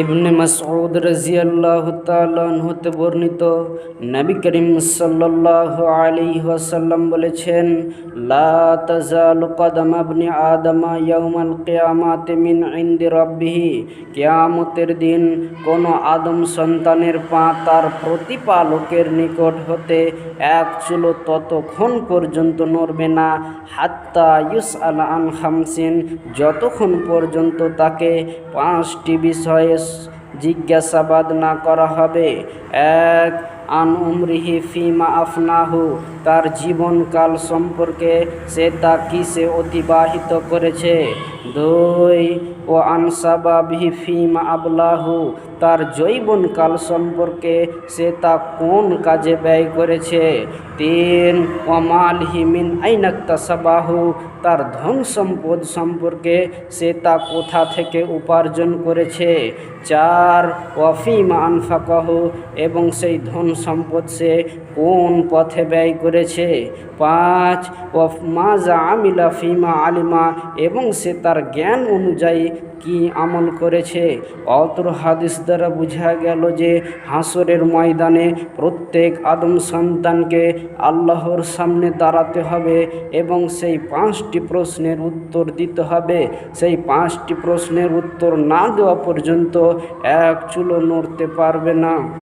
ইবনে মাসউদ রাদিয়াল্লাহু তাআলা আনহু হতে বর্ণিত, নবী করিম সাল্লাল্লাহু আলাইহি ওয়াসাল্লাম বলেছেন, লা তাজালু কদমা ইবনি আদমা ইয়াউমাল কিয়ামাতি মিন ইনদি রাব্বিহি, কিয়ামতের দিন কোন আদম সন্তানের পা তার প্রতিপালকের নিকট হতে এক চুলো ততক্ষণ পর্যন্ত নড়বে না, হাত্তা ইউসআল আন খামসিন, যতক্ষণ পর্যন্ত তাকে 5টি বিষয়ে জিজ্ঞাসাবাদ না করা হবে। এক, আন উমরিহি ফিমা আফনাহু, তার জীবনকাল সম্পর্কে, সে তা কিসে অতিবাহিত করেছে। 2, ও আনসাবাবিহি ফিমা আবলাহু, তার যৌবনকাল সম্পর্কে, সে তা কোন কাজে ব্যয় করেছে। 3, ও মালহি মিন আইনাক্তাসাবাহু, তার ধন সম্পদ সম্পর্কে, সে তা কোথা থেকে উপার্জন করেছে। 4, ওয়াফিমা আনফাকাহু, এবং সেই ধন সম্পদ সে কোন পথে ব্যয় করেছে। 5, ওয়াফমাজা আমিলা ফিমা আলিমা, এবং সে তার জ্ঞান অনুযায়ী কি আমল করেছে। অত্র হাদিস দ্বারা বোঝা গেল যে হাসরের ময়দানে প্রত্যেক আদম সন্তানকে আল্লাহর সামনে দাঁড়াতে হবে এবং সেই 5টি প্রশ্নের উত্তর দিতে হবে। সেই 5টি প্রশ্নের উত্তর না দেওয়া পর্যন্ত এক চুলো নড়তে পারবে না।